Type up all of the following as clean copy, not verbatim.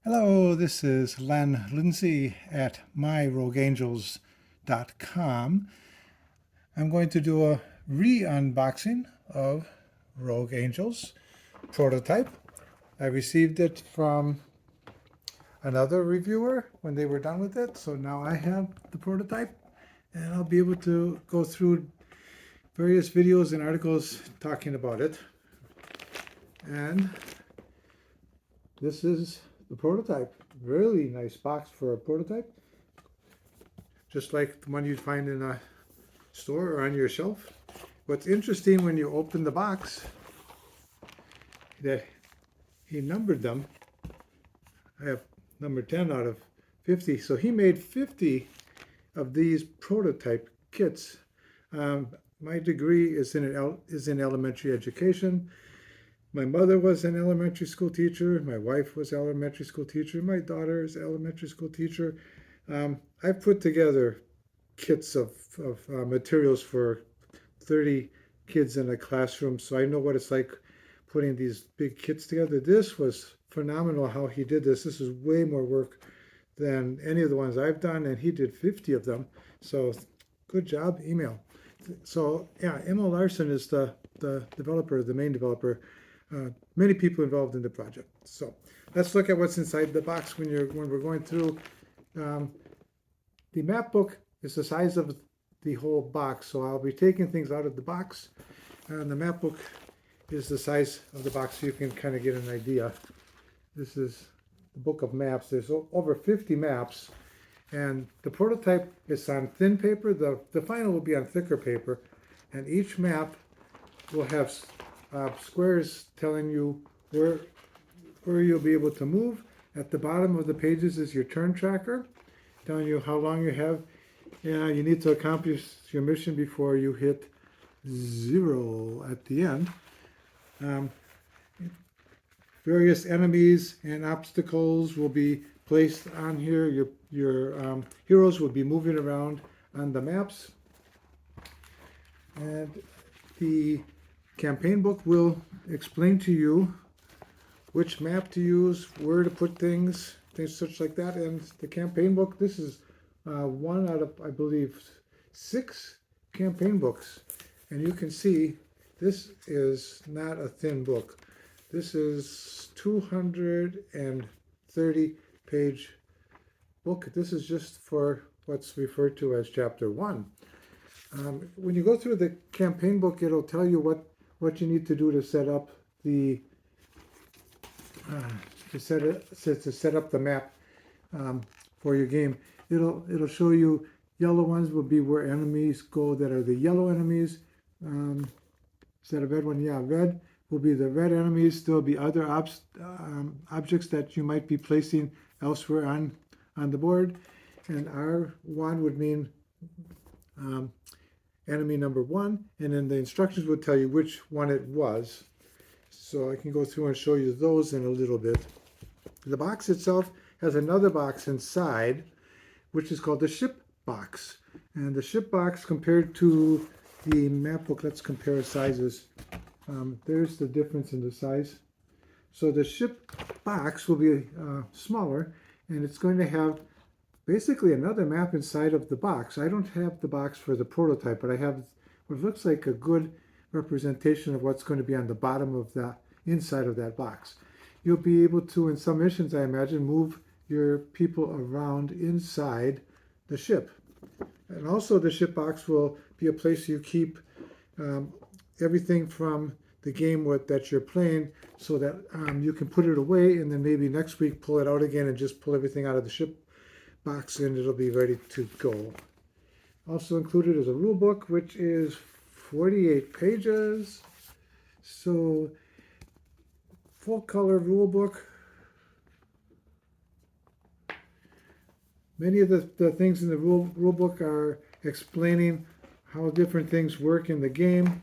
Hello, this is Len Lindsay at myrogueangels.com. I'm going to do a re-unboxing of Rogue Angels prototype. I received it from another reviewer when they were done with it, so now I have the prototype and I'll be able to go through various videos and articles talking about it. And this is the prototype. Really nice box for a prototype. Just like the one you'd find in a store or on your shelf. What's interesting when you open the box, that he numbered them. I have number 10 out of 50. So he made 50 of these prototype kits. My degree is in elementary education. My mother was an elementary school teacher. My wife was an elementary school teacher. My daughter is an elementary school teacher. I've put together kits of materials for 30 kids in a classroom, so I know what it's like putting these big kits together. This was phenomenal how he did this. This is way more work than any of the ones I've done, and he did 50 of them. So good job, email. So yeah, Emil Larson is the developer, the main developer. Many people involved in the project. So let's look at what's inside the box when we're going through. The map book is the size of the whole box, so I'll be taking things out of the box, and the map book is the size of the box, so you can kind of get an idea. This is the book of maps. There's over 50 maps, and the prototype is on thin paper. The final will be on thicker paper, and each map will have squares telling you where you'll be able to move. At the bottom of the pages is your turn tracker, telling you how long you have. You need to accomplish your mission before you hit 0 at the end. Various enemies and obstacles will be placed on here. Your heroes will be moving around on the maps. And the campaign book will explain to you which map to use, where to put things such like that. And the campaign book, this is one out of, I believe, 6 campaign books. And you can see this is not a thin book. This is 230-page book. This is just for what's referred to as chapter 1. When you go through the campaign book, it'll tell you what you need to do to set up the set up the map for your game. It'll show you yellow ones will be where enemies go that are the yellow enemies. Is that a red one? Yeah, red will be the red enemies. There'll be other objects that you might be placing elsewhere on the board. And R1 would mean enemy number 1, and then the instructions would tell you which one it was. So I can go through and show you those in a little bit. The box itself has another box inside, which is called the ship box. And the ship box compared to the map book, let's compare sizes. There's the difference in the size. So the ship box will be smaller, and it's going to have basically another map inside of the box. I don't have the box for the prototype, but I have what looks like a good representation of what's going to be on the bottom of the inside of that box. You'll be able to, in some missions, I imagine, move your people around inside the ship. And also the ship box will be a place you keep everything from the game that you're playing, so that you can put it away and then maybe next week pull it out again and just pull everything out of the ship box and it'll be ready to go. Also included is a rule book, which is 48 pages. So full color rule book. Many of the things in the rule book are explaining how different things work in the game.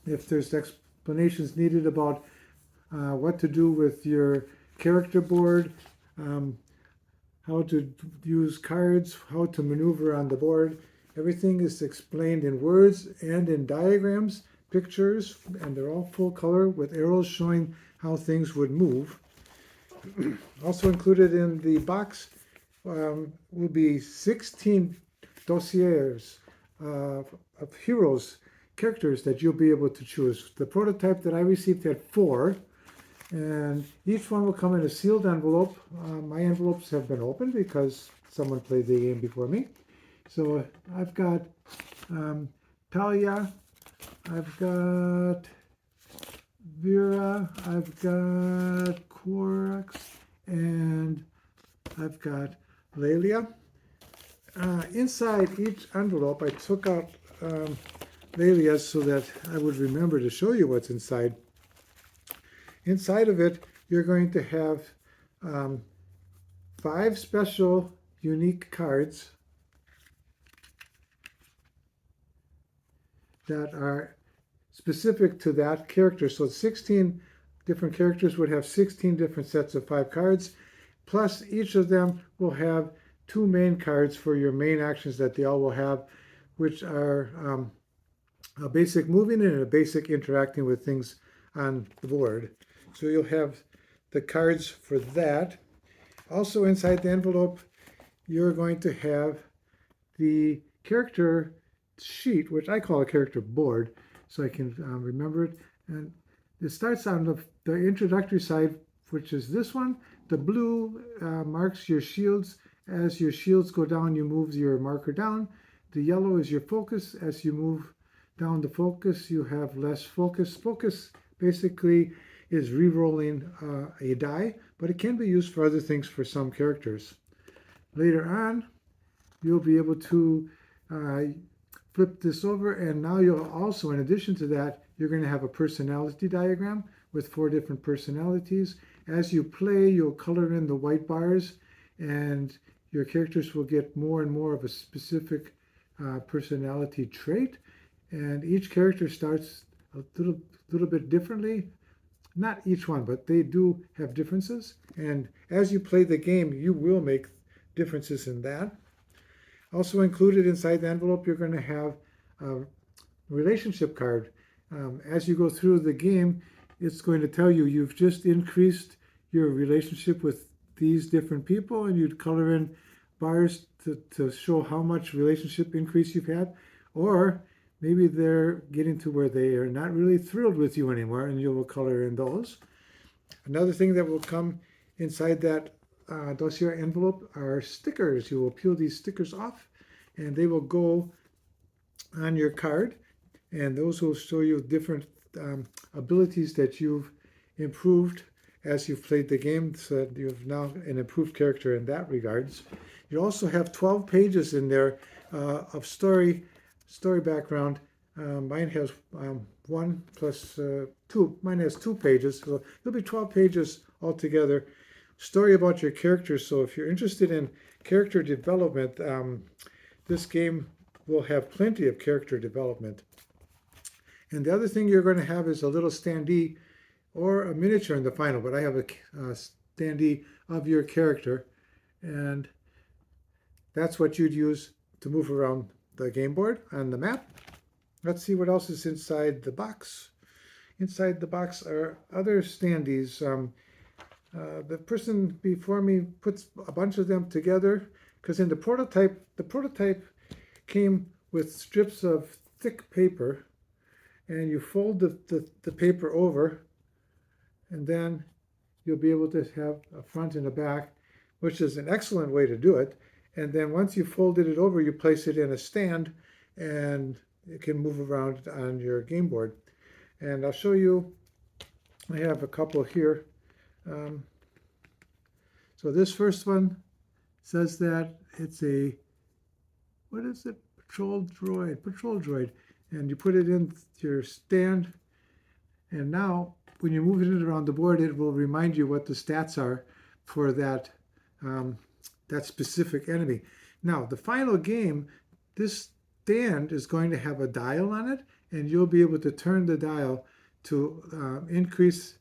If there's explanations needed about what to do with your character board, how to use cards, how to maneuver on the board. Everything is explained in words and in diagrams, pictures, and they're all full color with arrows showing how things would move. Also included in the box will be 16 dossiers of heroes, characters that you'll be able to choose. The prototype that I received had 4, and each one will come in a sealed envelope. My envelopes have been opened because someone played the game before me. So I've got Talia, I've got Vera, I've got Korax, and I've got Lelia. Inside each envelope, I took out Lelia's so that I would remember to show you what's inside. Inside of it, you're going to have 5 special unique cards that are specific to that character. So 16 different characters would have 16 different sets of 5 cards, plus each of them will have 2 main cards for your main actions that they all will have, which are a basic moving and a basic interacting with things on the board. So you'll have the cards for that. Also inside the envelope, you're going to have the character sheet, which I call a character board, so I can remember it. And it starts on the introductory side, which is this one. The blue marks your shields. As your shields go down, you move your marker down. The yellow is your focus. As you move down the focus, you have less focus. Focus basically is re-rolling a die, but it can be used for other things for some characters. Later on, you'll be able to flip this over, and now you'll also, in addition to that, you're going to have a personality diagram with 4 different personalities. As you play, you'll color in the white bars, and your characters will get more and more of a specific personality trait. And each character starts a little bit differently. Not each one, but they do have differences. And as you play the game, you will make differences in that. Also included inside the envelope, you're going to have a relationship card. As you go through the game, it's going to tell you you've just increased your relationship with these different people, and you'd color in bars to show how much relationship increase you've had. Or maybe they're getting to where they are not really thrilled with you anymore, and you will color in those. Another thing that will come inside that dossier envelope are stickers. You will peel these stickers off, and they will go on your card, and those will show you different abilities that you've improved as you've played the game, so that you've now an improved character in that regards. You also have 12 pages in there of story background. Mine has 1 plus 2. Mine has 2 pages, so there'll be 12 pages altogether. Story about your character. So if you're interested in character development, this game will have plenty of character development. And the other thing you're going to have is a little standee or a miniature in the final, but I have a standee of your character, and that's what you'd use to move around the game board on the map. Let's see what else is inside the box. Inside the box are other standees. The person before me puts a bunch of them together because in the prototype came with strips of thick paper, and you fold the paper over, and then you'll be able to have a front and a back, which is an excellent way to do it. And then once you folded it over, you place it in a stand, and it can move around on your game board. And I'll show you, I have a couple here. So this first one says that it's a, what is it? Patrol droid. And you put it in your stand, and now when you're moving it around the board, it will remind you what the stats are for that that specific enemy. Now, the final game, this stand is going to have a dial on it, and you'll be able to turn the dial to increase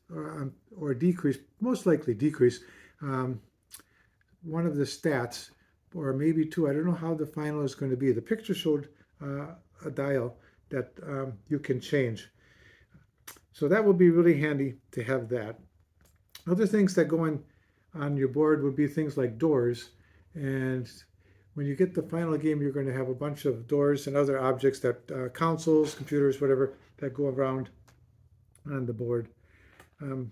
or decrease, most likely decrease, one of the stats, or maybe 2. I don't know how the final is going to be. The picture showed a dial that you can change. So that will be really handy to have that. Other things that go in on your board would be things like doors. And when you get the final game, you're going to have a bunch of doors and other objects that consoles, computers, whatever, that go around on the board. Um,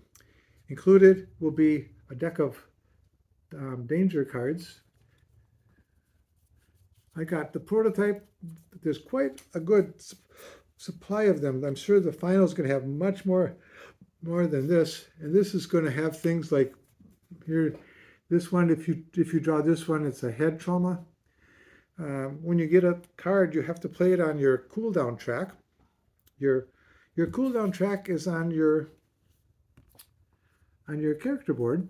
Included will be a deck of danger cards. I got the prototype. There's quite a good supply of them. I'm sure the final is going to have much more than this, and this is going to have things like here. This one, if you draw this one, it's a head trauma. When you get a card, you have to play it on your cooldown track. Your cooldown track is on your character board,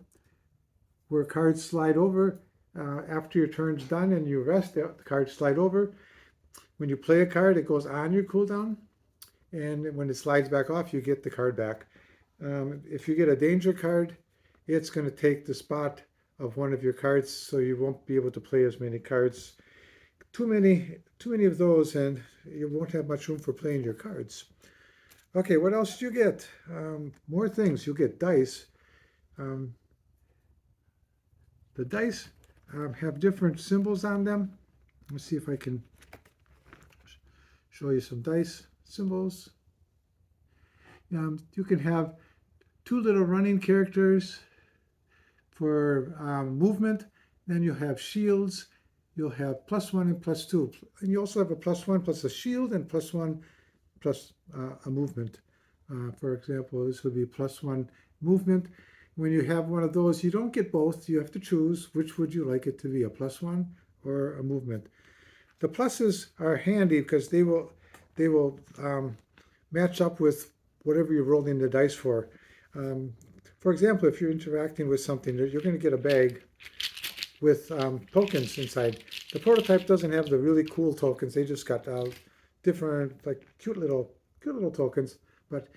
where cards slide over after your turn's done and you rest. The cards slide over. When you play a card, it goes on your cooldown, and when it slides back off, you get the card back. If you get a danger card, it's going to take the spot of one of your cards, so you won't be able to play as many cards. Too many of those, and you won't have much room for playing your cards. Okay, what else do you get? More things. You'll get dice. The dice have different symbols on them. Let's see if I can show you some dice symbols. You can have two little running characters for movement. Then you have shields. You'll have +1 and +2. And you also have a +1 plus a shield and +1 plus a movement. For example, this would be +1 movement. When you have one of those, you don't get both. You have to choose which would you like it to be, a +1 or a movement. The pluses are handy because they will match up with whatever you're rolling the dice for. For example, if you're interacting with something, you're going to get a bag with tokens inside. The prototype doesn't have the really cool tokens. They just got different, like cute little tokens. But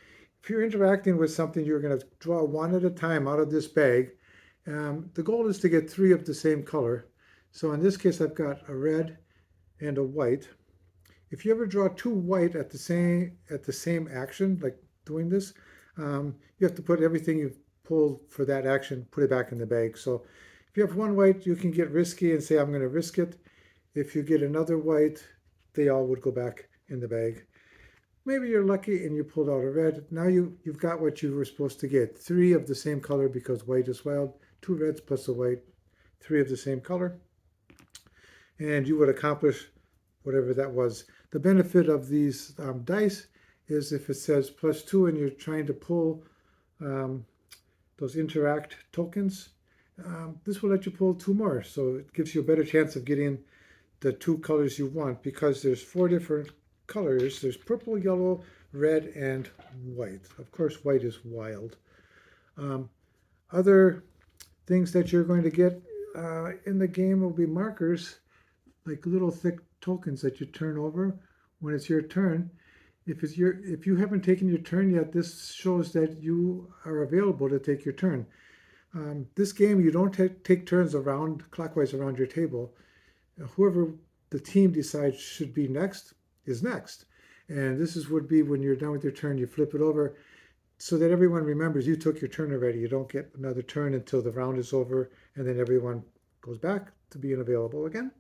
if you're interacting with something, you're going to draw one at a time out of this bag. The goal is to get 3 of the same color. So in this case, I've got a red and a white. If you ever draw 2 white at the same action, like doing this, you have to put everything you've pulled for that action, put it back in the bag. So if you have 1 white, you can get risky and say, I'm going to risk it. If you get another white, they all would go back in the bag. Maybe you're lucky and you pulled out a red. Now you've got what you were supposed to get. 3 of the same color because white is wild. 2 reds plus a white. 3 of the same color. And you would accomplish whatever that was. The benefit of these dice is if it says +2 and you're trying to pull those interact tokens, this will let you pull 2 more. So it gives you a better chance of getting the 2 colors you want because there's 4 different colors. There's purple, yellow, red, and white. Of course, white is wild. Other things that you're going to get in the game will be markers, like little thick tokens that you turn over when it's your turn. If you haven't taken your turn yet, this shows that you are available to take your turn. This game, you don't take turns clockwise around your table. Whoever the team decides should be next is next. And this would be when you're done with your turn, you flip it over so that everyone remembers you took your turn already. You don't get another turn until the round is over, and then everyone goes back to being available again.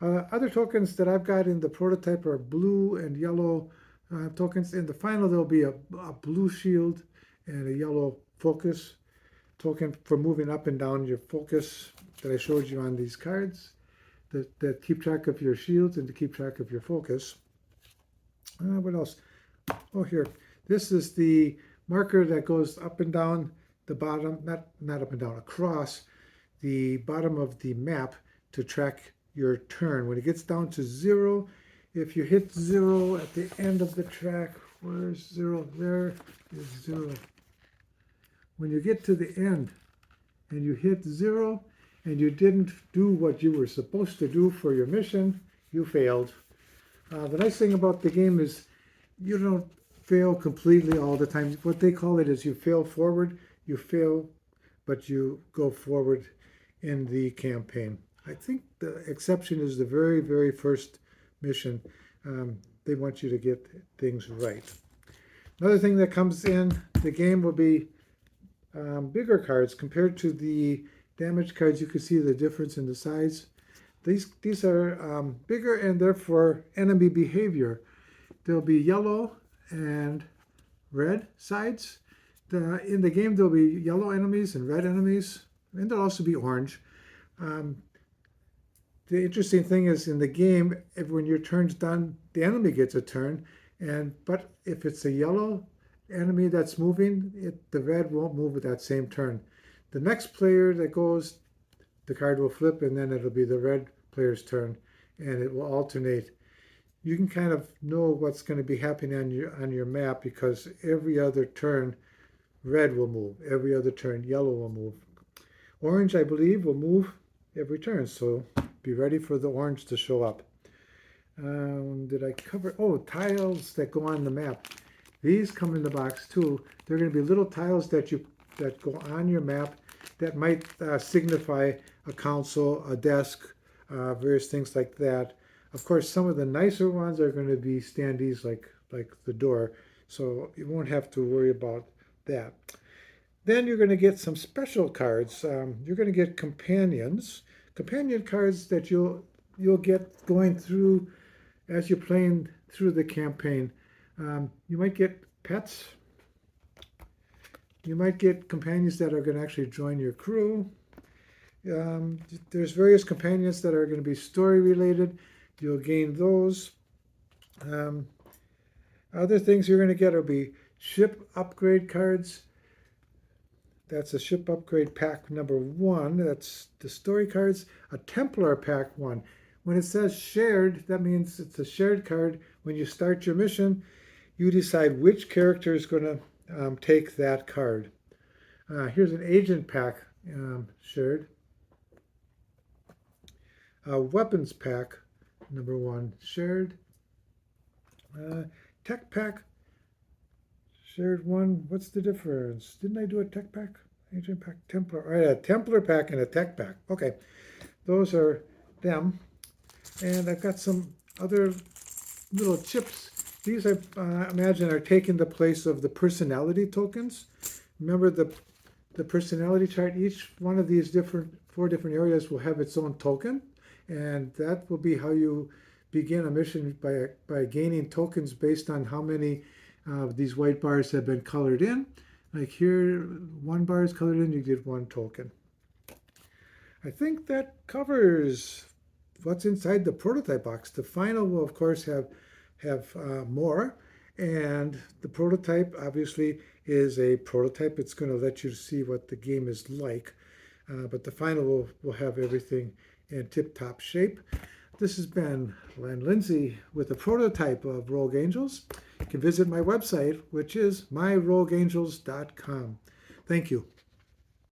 Other tokens that I've got in the prototype are blue and yellow tokens. In the final, there'll be a blue shield and a yellow focus token for moving up and down your focus that I showed you on these cards that keep track of your shields and to keep track of your focus. What else? Oh, here. This is the marker that goes up and down the bottom, not up and down, across the bottom of the map to track your turn. When it gets down to 0, if you hit 0 at the end of the track, where's 0? There is 0. When you get to the end and you hit 0 and you didn't do what you were supposed to do for your mission, you failed. The nice thing about the game is you don't fail completely all the time. What they call it is you fail forward. You fail, but you go forward in the campaign. I think the exception is the very, very first mission. They want you to get things right. Another thing that comes in the game will be bigger cards compared to the damage cards. You can see the difference in the size. These are bigger and therefore enemy behavior. There'll be yellow and red sides. In the game, there'll be yellow enemies and red enemies, and there'll also be orange. Um, the interesting thing is in the game, when your turn's done, the enemy gets a turn, but if it's a yellow enemy that's moving, the red won't move with that same turn. The next player that goes, the card will flip, and then it'll be the red player's turn, and it will alternate. You can kind of know what's going to be happening on your map because every other turn red will move, every other turn yellow will move. Orange, I believe, will move every turn, so be ready for the orange to show up. Did I cover? Oh, tiles that go on the map. These come in the box too. They're going to be little tiles that go on your map that might signify a console, a desk, various things like that. Of course, some of the nicer ones are going to be standees like the door, so you won't have to worry about that. Then you're going to get some special cards. You're going to get companion cards that you'll get going through as you're playing through the campaign. You might get pets. You might get companions that are going to actually join your crew. There's various companions that are going to be story related. You'll gain those. Other things you're going to get will be ship upgrade cards. That's a ship upgrade pack number 1. That's the story cards. A Templar pack 1. When it says shared, that means it's a shared card. When you start your mission, you decide which character is going to take that card. Here's an agent pack shared. Weapons pack number 1 shared. Tech pack shared 1. What's the difference? Didn't I do a tech pack? Agent pack, Templar. All right, a Templar pack and a tech pack. Okay, those are them. And I've got some other little chips. These, I imagine, are taking the place of the personality tokens. Remember the personality chart? Each one of these 4 different areas will have its own token. And that will be how you begin a mission by gaining tokens based on how many these white bars have been colored in. Like here, 1 bar is colored in, you get 1 token. I think that covers what's inside the prototype box. The final will, of course, have more. And the prototype, obviously, is a prototype. It's going to let you see what the game is like. But the final will have everything in tip-top shape. This has been Len Lindsay with a prototype of Rogue Angels. You can visit my website, which is myrogueangels.com. Thank you.